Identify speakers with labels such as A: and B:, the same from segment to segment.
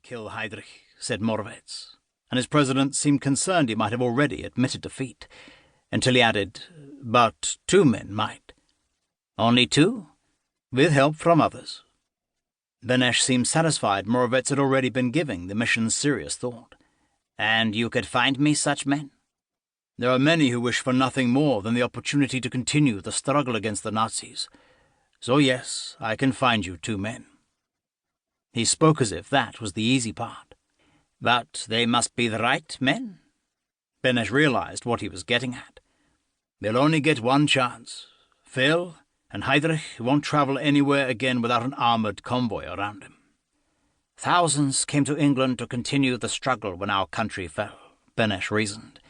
A: kill Heydrich, said Moravec, and his president seemed concerned he might have already admitted defeat, until he added, but 2 men might. Only 2? With help from others. Benesch seemed satisfied Moravec had already been giving the mission serious thought. And you could find me such men? There are many who wish for nothing more than the opportunity to continue the struggle against the Nazis. So yes, I can find you 2 men. He spoke as if that was the easy part. But they must be the right men? Benesch realized what he was getting at. They'll only get one chance. Phil and Heydrich won't travel anywhere again without an armoured convoy around him. Thousands came to England to continue the struggle when our country fell, Benesch reasoned.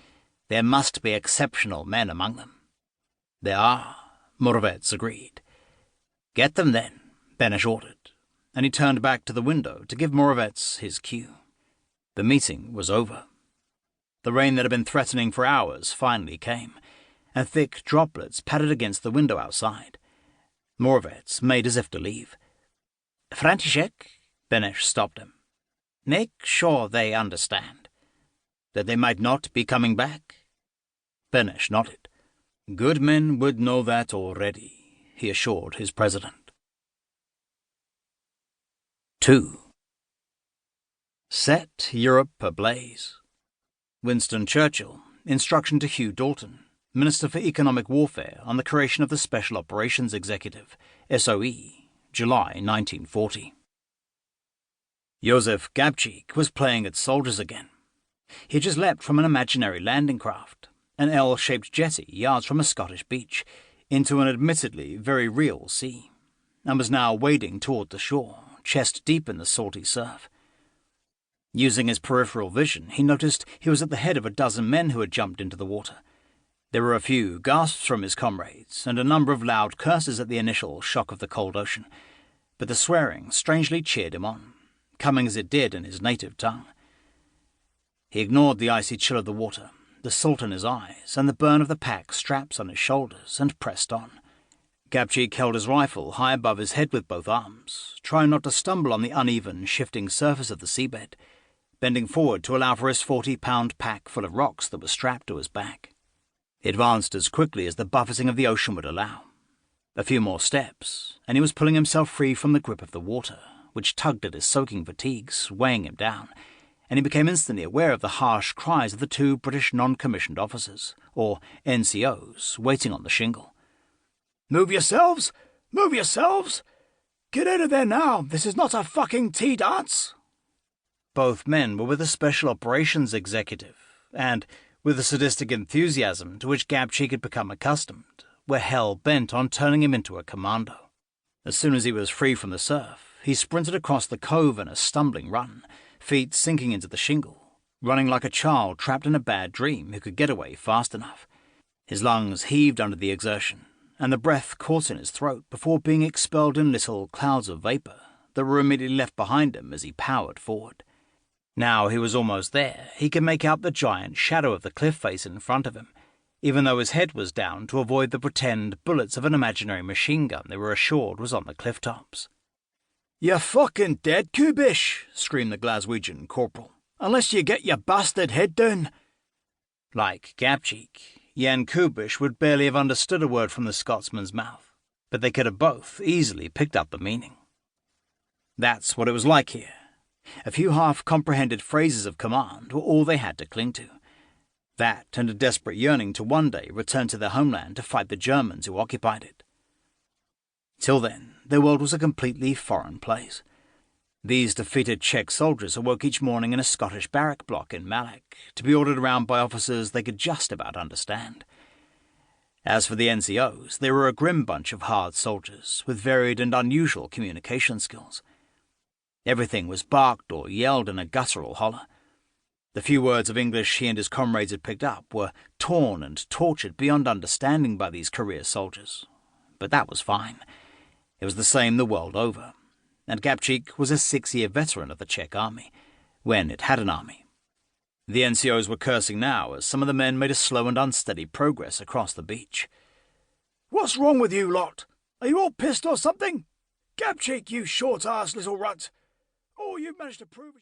A: There must be exceptional men among them. There are, Moravec agreed. Get them then, Benesch ordered, and he turned back to the window to give Moravec his cue. The meeting was over. The rain that had been threatening for hours finally came, and thick droplets pattered against the window outside. Moravec made as if to leave. František, Benesch stopped him. Make sure they understand. That they might not be coming back? Benesch nodded. Good men would know that already, he assured his president. 2. Set Europe ablaze. Winston Churchill, instruction to Hugh Dalton, Minister for Economic Warfare on the creation of the Special Operations Executive, SOE, July 1940. Josef Gabčík was playing at soldiers again. He had just leapt from an imaginary landing craft, an L-shaped jetty yards from a Scottish beach, into an admittedly very real sea, and was now wading toward the shore, chest deep in the salty surf. Using his peripheral vision, he noticed he was at the head of a dozen men who had jumped into the water. There were a few gasps from his comrades, and a number of loud curses at the initial shock of the cold ocean, but the swearing strangely cheered him on, coming as it did in his native tongue. He ignored the icy chill of the water, the salt in his eyes, and the burn of the pack straps on his shoulders, and pressed on. Gabčík held his rifle high above his head with both arms, trying not to stumble on the uneven, shifting surface of the seabed, bending forward to allow for his 40-pound pack full of rocks that was strapped to his back. He advanced as quickly as the buffeting of the ocean would allow. A few more steps, and he was pulling himself free from the grip of the water, which tugged at his soaking fatigues, weighing him down, and he became instantly aware of the harsh cries of the 2 British non-commissioned officers, or NCOs, waiting on the shingle. "Move yourselves! Move yourselves! Get out of there now! This is not a fucking tea dance!" Both men were with the Special Operations Executive, and, with the sadistic enthusiasm to which Gabčík had become accustomed, were hell-bent on turning him into a commando. As soon as he was free from the surf, he sprinted across the cove in a stumbling run, feet sinking into the shingle, running like a child trapped in a bad dream who could get away fast enough. His lungs heaved under the exertion, and the breath caught in his throat before being expelled in little clouds of vapour that were immediately left behind him as he powered forward. Now he was almost there, he could make out the giant shadow of the cliff face in front of him, even though his head was down to avoid the pretend bullets of an imaginary machine gun they were assured was on the cliff tops. "You're fucking dead, Kubish!" screamed the Glaswegian corporal, "unless you get your bastard head down." Like Gabčík, Jan Kubish would barely have understood a word from the Scotsman's mouth, but they could have both easily picked up the meaning. That's what it was like here. A few half-comprehended phrases of command were all they had to cling to. That and a desperate yearning to one day return to their homeland to fight the Germans who occupied it. Till then, their world was a completely foreign place. These defeated Czech soldiers awoke each morning in a Scottish barrack block in Malek, to be ordered around by officers they could just about understand. As for the NCOs, they were a grim bunch of hard soldiers with varied and unusual communication skills. Everything was barked or yelled in a guttural holler. The few words of English he and his comrades had picked up were torn and tortured beyond understanding by these career soldiers. But that was fine. It was the same the world over, and Gabčík was a 6-year veteran of the Czech army, when it had an army. The NCOs were cursing now as some of the men made a slow and unsteady progress across the beach. "What's wrong with you lot? Are you all pissed or something? Gabčík, you short-ass little runt! Oh, you've managed to prove it."